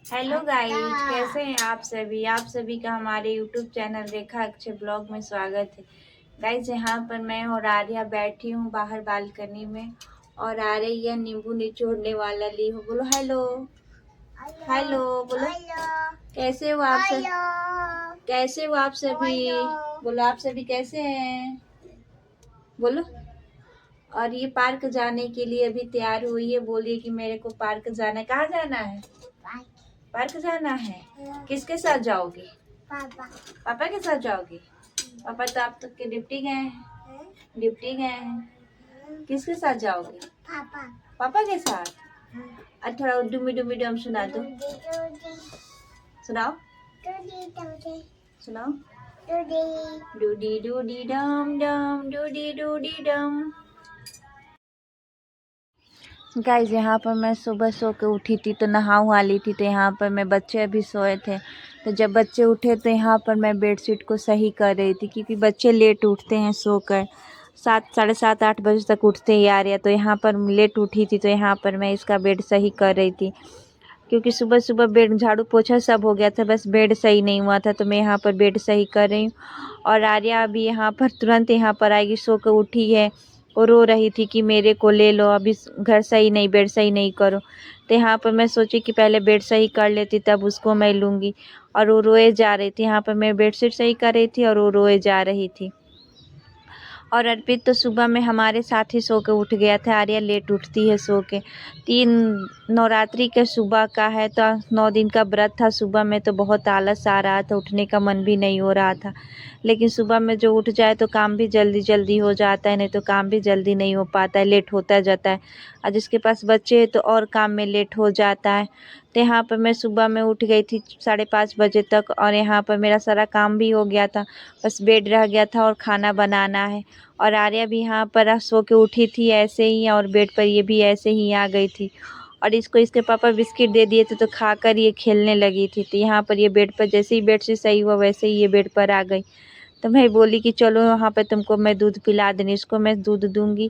Hello guys, कैसे हैं आप सभी का हमारे यूट्यूब चैनल रेखा अक्षय ब्लॉग में स्वागत है। गाइज, यहाँ पर मैं और आर्या बैठी हूँ बाहर बालकनी में और आ रही है नींबू निचोड़ने वाला ली हो। बोलो हेलो। हेलो बोलो। कैसे हो आप सब? कैसे हो आप सभी? बोलो आप सभी कैसे हैं? बोलो। और ये पार्क जाने के लिए अभी तैयार हुई है, बोलिए कि मेरे को पार्क जाना है। कहाँ जाना है? पार्क जाना है। किसके साथ जाओगे? पापा के साथ जाओगे? पापा तो आप तक के डिप्टी गए हैं। डिप्टी गए हैं। किसके साथ जाओगे? पापा के साथ। और थोड़ा डुमी डुमी डम सुना दो। सुनाओ। सुनाओ। डूडी डूडी डम डम डूडी डूडी डम। गाइज, यहाँ पर मैं सुबह सो के उठी थी तो नहा वहा ली थी। तो यहाँ पर मैं बच्चे अभी सोए थे, तो जब बच्चे उठे तो यहाँ पर मैं बेडशीट को सही कर रही थी, क्योंकि बच्चे लेट उठते हैं सोकर। 7, 7:30, 8 बजे तक उठते ही आ रहे हैं। तो यहाँ पर लेट उठी थी तो यहाँ पर मैं इसका बेड सही कर रही थी, क्योंकि सुबह सुबह बेड झाड़ू पोछा सब हो गया था, बस बेड सही नहीं हुआ था। तो मैं यहाँ पर बेड सही कर रही हूँ। और आर्या अभी यहाँ पर तुरंत यहाँ पर आएगी, सो कर उठी है और रो रही थी कि मेरे को ले लो, अभी घर सही नहीं, बेड सही नहीं करो। तो यहाँ पर मैं सोची कि पहले बेड सही कर लेती तब उसको मैं लूँगी। और वो रोए जा रही थी। यहाँ पर मैं बेडशीट सही कर रही थी और वो रोए जा रही थी। और अर्पित तो सुबह में हमारे साथ ही सो के उठ गया था। आर्या लेट उठती है सो के। 3 नवरात्रि के सुबह का है तो 9 दिन का व्रत था। सुबह में तो बहुत आलस आ रहा था, उठने का मन भी नहीं हो रहा था। लेकिन सुबह में जो उठ जाए तो काम भी जल्दी जल्दी हो जाता है, नहीं तो काम भी जल्दी नहीं हो पाता है, लेट होता जाता है। और जिसके पास बच्चे हैं तो और काम में लेट हो जाता है। तो यहाँ पर मैं सुबह में उठ गई थी 5:30 बजे तक, और यहाँ पर मेरा सारा काम भी हो गया था, बस बेड रह गया था और खाना बनाना है। और आर्या भी यहाँ पर सो के उठी थी ऐसे ही, और बेड पर ये भी ऐसे ही आ गई थी। और इसको इसके पापा बिस्किट दे दिए थे तो खाकर ये खेलने लगी थी। तो यहाँ पर ये बेड पर, जैसे ही बेड से सही हुआ वैसे ही ये बेड पर आ गई। तो मैं बोली कि चलो यहाँ पे तुमको मैं दूध पिला देनी, इसको मैं दूध दूंगी।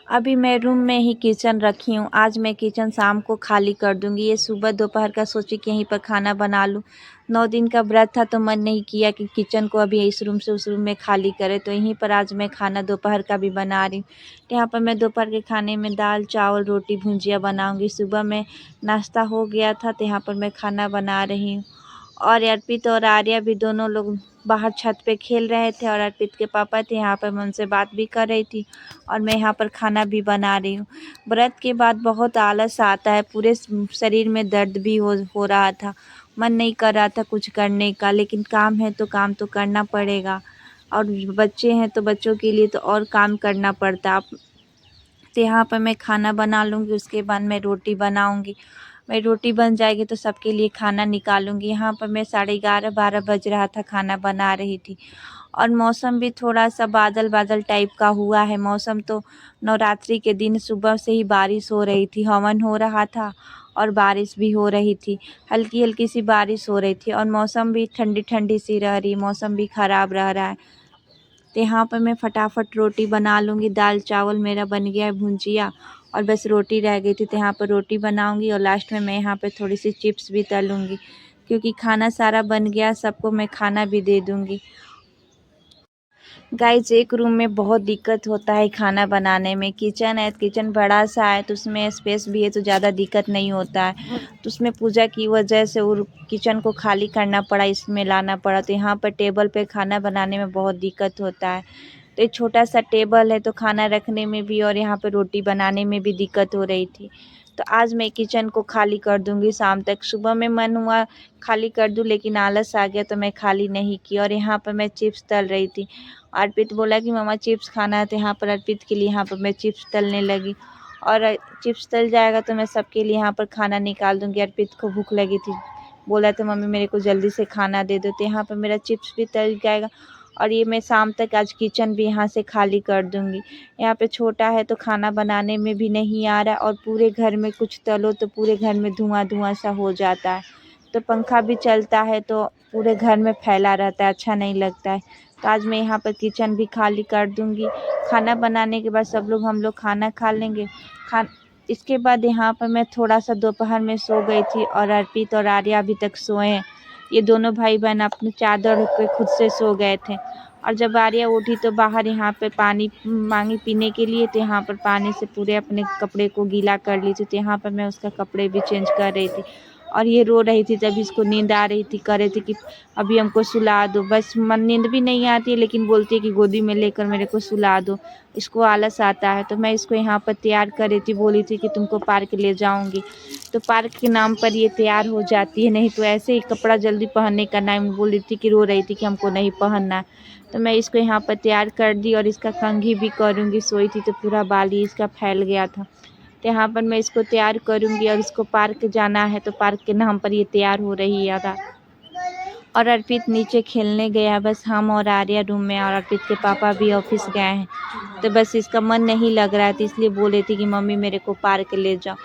अभी मैं रूम में ही किचन रखी हूँ। आज मैं किचन शाम को खाली कर दूंगी। ये सुबह दोपहर का सोची कि यहीं पर खाना बना लूँ। 9 दिन का व्रत था तो मन नहीं किया कि किचन को अभी इस रूम से उस रूम में खाली करे, तो यहीं पर आज मैं खाना दोपहर का भी बना रही हूँ। तो यहाँ पर मैं दोपहर के खाने में दाल चावल रोटी भुजिया बनाऊँगी। सुबह में नाश्ता हो गया था तो यहाँ पर मैं खाना बना रही हूँ। और अर्पित और आर्या भी दोनों लोग बाहर छत पे खेल रहे थे, और अर्पित के पापा थे यहाँ पर, मैं उनसे बात भी कर रही थी और मैं यहाँ पर खाना भी बना रही हूँ। व्रत के बाद बहुत आलस आता है, पूरे शरीर में दर्द भी हो रहा था, मन नहीं कर रहा था कुछ करने का, लेकिन काम है तो काम तो करना पड़ेगा। और बच्चे हैं तो बच्चों के लिए तो और काम करना पड़ता। तो यहाँ पर मैं खाना बना लूँगी, उसके बाद मैं रोटी बनाऊँगी। मैं रोटी बन जाएगी तो सबके लिए खाना निकालूंगी। यहाँ पर मैं 11:30-12 बज रहा था, खाना बना रही थी। और मौसम भी थोड़ा सा बादल बादल टाइप का हुआ है। मौसम तो नवरात्रि के दिन सुबह से ही बारिश हो रही थी, हवन हो रहा था और बारिश भी हो रही थी, हल्की हल्की सी बारिश हो रही थी। और मौसम भी ठंडी ठंडी सी रह रही, मौसम भी ख़राब रह रहा है। तो यहाँ पर मैं फटाफट रोटी बना लूँगी। दाल चावल मेरा बन गया है, भुजिया, और बस रोटी रह गई थी। तो यहाँ पर रोटी बनाऊँगी और लास्ट में मैं यहाँ पे थोड़ी सी चिप्स भी तलूँगी, क्योंकि खाना सारा बन गया, सबको मैं खाना भी दे दूँगी। गाइज, एक रूम में बहुत दिक्कत होता है खाना बनाने में। किचन है, किचन बड़ा सा है तो उसमें स्पेस भी है तो ज़्यादा दिक्कत नहीं होता है। तो उसमें पूजा की वजह से वो किचन को खाली करना पड़ा, इसमें लाना पड़ा। तो यहाँ पर टेबल पे खाना बनाने में बहुत दिक्कत होता है। तो एक छोटा सा टेबल है तो खाना रखने में भी और यहाँ पे रोटी बनाने में भी दिक्कत हो रही थी। तो आज मैं किचन को खाली कर दूंगी शाम तक। सुबह में मन हुआ खाली कर दूं, लेकिन आलस आ गया तो मैं खाली नहीं की। और यहाँ पर मैं चिप्स तल रही थी। अर्पित बोला कि मम्मा चिप्स खाना है, तो यहाँ पर अर्पित के लिए यहाँ पर मैं चिप्स तलने लगी। और चिप्स तल जाएगा तो मैं सबके लिए यहाँ पर खाना निकाल दूंगी। अर्पित को भूख लगी थी, बोला तो मम्मी मेरे को जल्दी से खाना दे दो। तो यहाँ पर मेरा चिप्स भी तल जाएगा और ये मैं शाम तक आज किचन भी यहाँ से खाली कर दूंगी। यहाँ पे छोटा है तो खाना बनाने में भी नहीं आ रहा, और पूरे घर में कुछ तलो तो पूरे घर में धुआं धुआं सा हो जाता है। तो पंखा भी चलता है तो पूरे घर में फैला रहता है, अच्छा नहीं लगता है। तो आज मैं यहाँ पर किचन भी खाली कर दूंगी। खाना बनाने के बाद सब लोग हम लोग खाना खा लेंगे। इसके बाद यहाँ पर मैं थोड़ा-सा दोपहर में सो गई थी और अर्पित और आर्या अभी तक सोए हैं। ये दोनों भाई-बहन अपनी चादर ओढ़ के खुद से सो गए थे और जब आर्या उठी तो बाहर यहाँ पे पानी माँगी पीने के लिए, तो यहाँ पर पानी से पूरे अपने कपड़े को गीला कर ली थी। तो यहाँ पर मैं उसका कपड़े भी चेंज कर रही थी और ये रो रही थी, तभी इसको नींद आ रही थी। कह रही थी कि अभी हमको सुला दो। बस नींद भी नहीं आती है, लेकिन बोलती है कि गोदी में लेकर मेरे को सुला दो। इसको आलस आता है। तो मैं इसको यहाँ पर तैयार कर रही थी, बोली थी कि तुमको पार्क ले जाऊँगी। तो पार्क के नाम पर ये तैयार हो जाती है, नहीं तो ऐसे ही कपड़ा जल्दी पहनने का नाम बोल रही थी कि रो रही थी कि हमको नहीं पहनना है। तो मैं इसको यहाँ पर तैयार कर दी और इसका कंघी भी करूँगी। सोई थी तो पूरा बाल ही इसका फैल गया था। तो यहाँ पर मैं इसको तैयार करूँगी और इसको पार्क जाना है, तो पार्क के नाम पर ये तैयार हो रही है। और अर्पित नीचे खेलने गया, बस हम और आर्या रूम में, और अर्पित के पापा भी ऑफिस गए हैं। तो बस इसका मन नहीं लग रहा था, इसलिए बोल रही थी कि मम्मी मेरे को पार्क ले जाओ।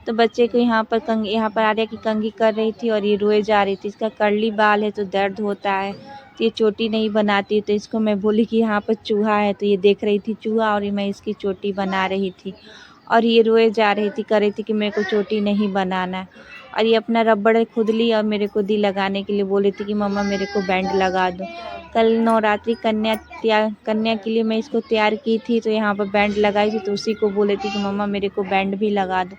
तो बच्चे को यहाँ पर आर्या की कंघी कर रही थी और ये रोए जा रही थी। इसका कर्ली बाल है तो दर्द होता है, तो ये चोटी नहीं बनाती। तो इसको मैं बोली कि यहाँ पर चूहा है, तो ये देख रही थी चूहा और मैं इसकी चोटी बना रही थी और ये रोए जा रही थी, कर रही थी कि मेरे को चोटी नहीं बनाना है। और ये अपना रबड़ खुद ली और मेरे को दी लगाने के लिए, बोली थी कि मम्मा मेरे को बैंड लगा दो। कल नवरात्रि कन्या के लिए मैं इसको तैयार की थी, तो यहाँ पर बैंड लगाई थी, तो उसी को बोली थी कि मम्मा मेरे को बैंड भी लगा दो।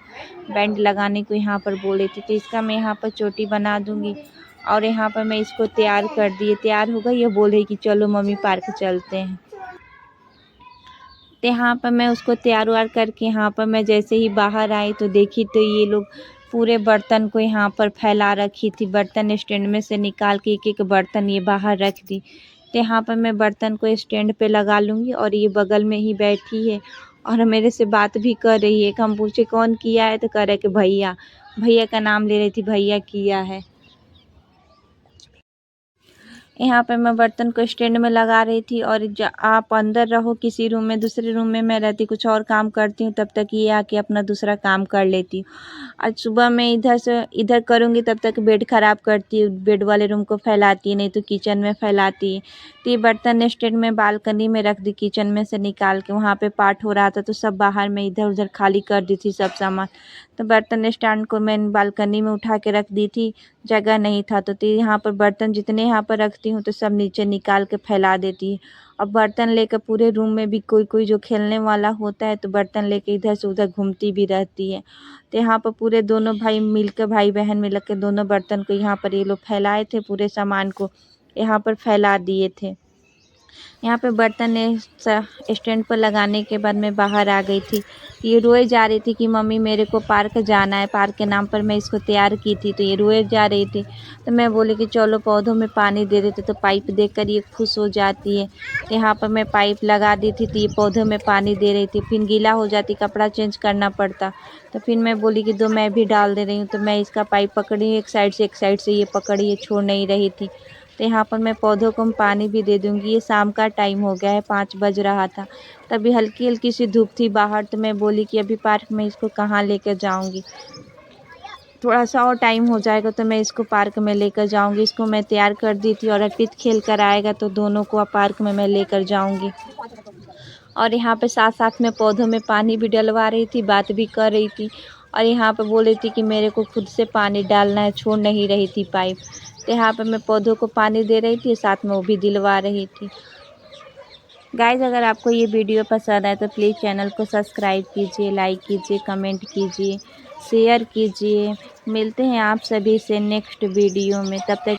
बैंड लगाने को यहाँ पर बोली थी। तो इसका मैं यहाँ पर चोटी बना दूँगी और यहाँ पर मैं इसको तैयार कर दिए। तैयार हो गई, ये बोल रही कि चलो मम्मी पार्क चलते हैं। तो यहाँ पर मैं उसको तैयार वार करके यहाँ पर मैं जैसे ही बाहर आई तो देखी तो ये लोग पूरे बर्तन को यहाँ पर फैला रखी थी। बर्तन स्टैंड में से निकाल के एक-एक बर्तन ये बाहर रख दी। तो यहाँ पर मैं बर्तन को स्टैंड पे लगा लूँगी और ये बगल में ही बैठी है और मेरे से बात भी कर रही है। हम पूछे कौन किया है, तो कह रहे कि भैया। भैया का नाम ले रही थी, भैया किया है। यहाँ पे मैं बर्तन को स्टैंड में लगा रही थी और आप अंदर रहो किसी रूम में, दूसरे रूम में मैं रहती कुछ और काम करती हूँ, तब तक ये आके अपना दूसरा काम कर लेती हूँ। आज सुबह मैं इधर से इधर करूँगी, तब तक बेड ख़राब करती हूँ, बेड वाले रूम को फैलाती है, नहीं तो किचन में फैलाती है। तो ये बर्तन स्टैंड में बालकनी में रख दी, किचन में से निकाल के। वहाँ पे पाठ हो रहा था तो सब बाहर में इधर उधर खाली कर दी थी सब सामान। तो बर्तन स्टैंड को मैं बालकनी में उठा के रख दी थी, जगह नहीं था। तो यहाँ पर बर्तन जितने यहाँ पर रखती हूँ तो सब नीचे निकाल के फैला देती है। और बर्तन लेकर पूरे रूम में भी कोई जो खेलने वाला होता है तो बर्तन लेके इधर से उधर घूमती भी रहती है। तो यहाँ पर पूरे दोनों भाई बहन मिल के दोनों बर्तन को यहाँ पर ये लोग फैलाए थे, पूरे सामान को यहाँ पर फैला दिए थे। यहाँ पे बर्तन स्टैंड पर लगाने के बाद मैं बाहर आ गई थी। ये रोए जा रही थी कि मम्मी मेरे को पार्क जाना है। पार्क के नाम पर मैं इसको तैयार की थी, तो ये रोए जा रही थी। तो मैं बोली कि चलो पौधों में पानी दे देते, तो पाइप देखकर ये खुश हो जाती है। यहाँ पर मैं पाइप लगा दी थी, तो ये पौधों में पानी दे रही थी। फिर गीला हो जाती, कपड़ा चेंज करना पड़ता, तो फिर मैं बोली कि दो मैं भी डाल दे रही हूँ। तो मैं इसका पाइप पकड़ी, एक साइड से ये पकड़ी, ये छोड़ नहीं रही थी। तो यहाँ पर मैं पौधों को पानी भी दे दूँगी। ये शाम का टाइम हो गया है, 5 बज रहा था। तभी हल्की-हल्की सी धूप थी बाहर, तो मैं बोली कि अभी पार्क में इसको कहाँ लेकर जाऊँगी। थोड़ा-सा और टाइम हो जाएगा तो मैं इसको पार्क में लेकर जाऊँगी। इसको मैं तैयार कर दी थी और अर्पित खेल कर आएगा तो दोनों को पार्क में मैं लेकर जाऊँगी। और यहाँ पे साथ-साथ में पौधों में पानी भी डलवा रही थी, बात भी कर रही थी और यहाँ पे बोल रही थी कि मेरे को खुद से पानी डालना है, छोड़ नहीं रही थी पाइप। तो यहाँ पे मैं पौधों को पानी दे रही थी, साथ में वो भी दिलवा रही थी। गाइज़, अगर आपको ये वीडियो पसंद आए तो प्लीज़ चैनल को सब्सक्राइब कीजिए, लाइक कीजिए, कमेंट कीजिए, शेयर कीजिए। मिलते हैं आप सभी से नेक्स्ट वीडियो में, तब तक